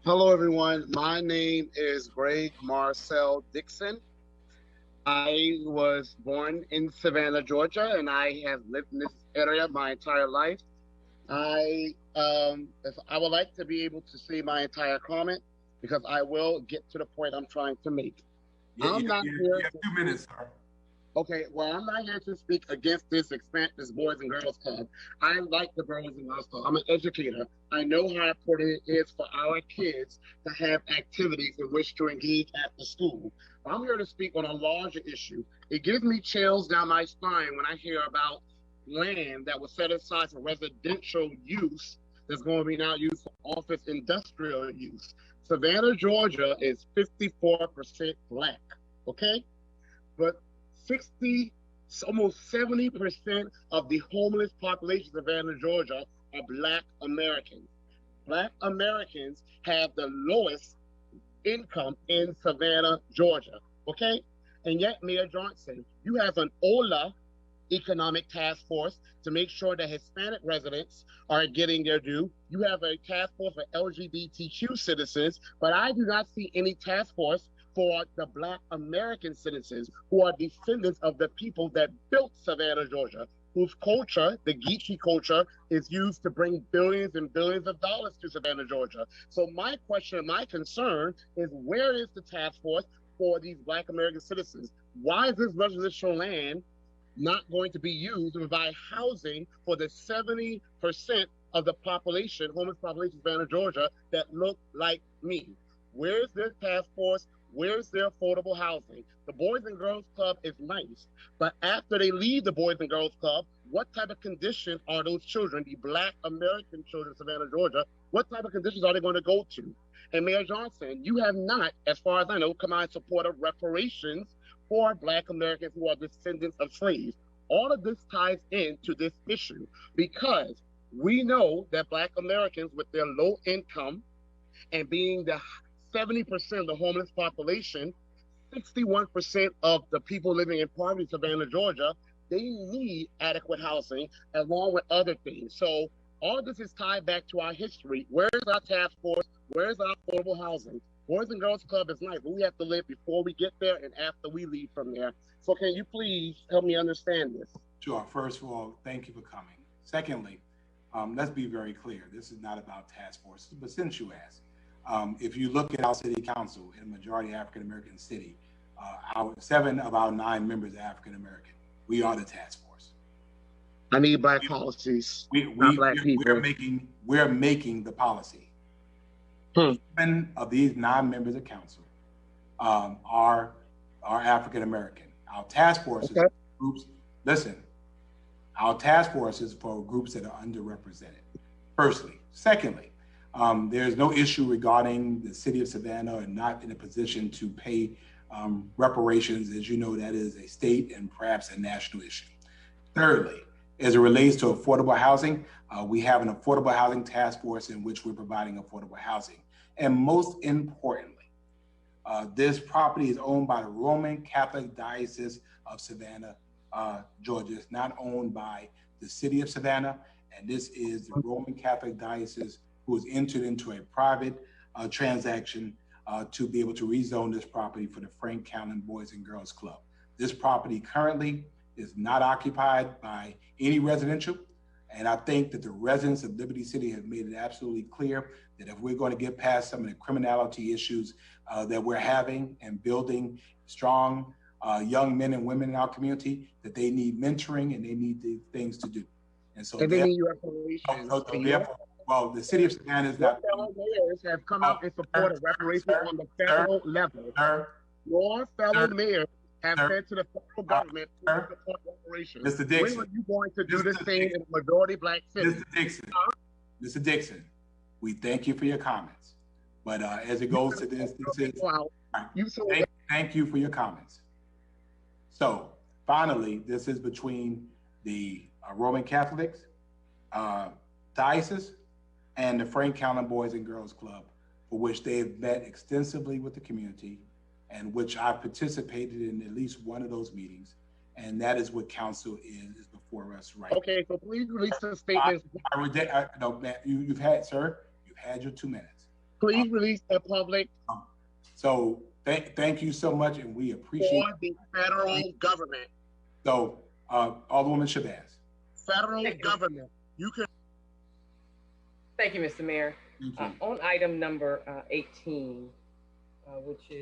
Hello, everyone. My name is Gregg Marcel Dixon. I was born in Savannah, Georgia, and I have lived in this area my entire life. If I would like to be able to say my entire comment because I will get to the point I'm trying to make. Yeah, I'm not here you have to 2 minutes, sir. Okay, well, I'm not here to speak against this Boys and Girls Club. I like the Boys and Girls Club. I'm an educator. I know how important it is for our kids to have activities in which to engage after school. I'm here to speak on a larger issue. It gives me chills down my spine when I hear about land that was set aside for residential use that's going to be now used for office industrial use. Savannah, Georgia is 54% black. Okay? But 60, almost 70% of the homeless population of Savannah, Georgia are Black Americans. Black Americans have the lowest income in Savannah, Georgia. Okay? And yet, Mayor Johnson, you have an OLA economic task force to make sure that Hispanic residents are getting their due. You have a task force for LGBTQ citizens, but I do not see any task force for the Black American citizens who are descendants of the people that built Savannah, Georgia, whose culture, the Geechee culture, is used to bring billions and billions of dollars to Savannah, Georgia. So my question, my concern is, where is the task force for these Black American citizens? Why is this residential land not going to be used to provide housing for the 70% of the population, homeless population of Savannah, Georgia, that look like me? Where's their task force? Where's their affordable housing? The Boys and Girls Club is nice, but after they leave the Boys and Girls Club, what type of condition are those children, the Black American children of Savannah, Georgia, what type of conditions are they going to go to? And Mayor Johnson, you have not, as far as I know, come out in support of reparations for Black Americans who are descendants of slaves. All of this ties into this issue because we know that Black Americans, with their low income and being the 70% of the homeless population, 61% of the people living in poverty, Savannah, Georgia, they need adequate housing along with other things. So all of this is tied back to our history. Where is our task force? Where is our affordable housing? Boys and Girls Club is nice, but we have to live before we get there and after we leave from there. So can you please help me understand this? Sure. First of all, thank you for coming. Secondly, let's be very clear. This is not about task forces, but since you asked, if you look at our city council in a majority African American city, our 7 of our 9 members are African American. We are the task force. I need Black policies, not Black people. We're making the policy. 7 of these 9 members of council are African American. Our task forces groups. Listen, our task force is for groups that are underrepresented. Firstly, secondly, there's no issue regarding the city of Savannah and not in a position to pay reparations. As you know, that is a state and perhaps a national issue. Thirdly, as it relates to affordable housing, we have an affordable housing task force in which we're providing affordable housing. And most importantly, this property is owned by the Roman Catholic Diocese of Savannah, Georgia. It's not owned by the city of Savannah. And this is the Roman Catholic Diocese who has entered into a private transaction to be able to rezone this property for the Frank Callan Boys and Girls Club. This property currently is not occupied by any residential. And I think that the residents of Liberty City have made it absolutely clear that if we're going to get past some of the criminality issues that we're having and building strong young men and women in our community, that they need mentoring and they need the things to do. And so they need reparations. Well, the city of Savannah is not. Your fellow mayors have come out in support of reparations on the federal level. Your fellow mayors have said to the federal government to support reparations. Mr. Dixon. When are you going to do the same in a majority Black city? Mr. Dixon, we thank you for your comments. But as it goes to this, thank you for your comments. So finally, this is between the Roman Catholics, Diocese, and the Frank Callan Boys and Girls Club, for which they have met extensively with the community, and which I participated in at least one of those meetings. And that is what council is before us right now. Okay, so please release the statements. No, man, you've had your 2 minutes. Please release the public. So thank you so much, and we appreciate for the federal government. So, Alderwoman Shabazz. Federal government, you can. Thank you, Mr. Mayor. On item number 18, which is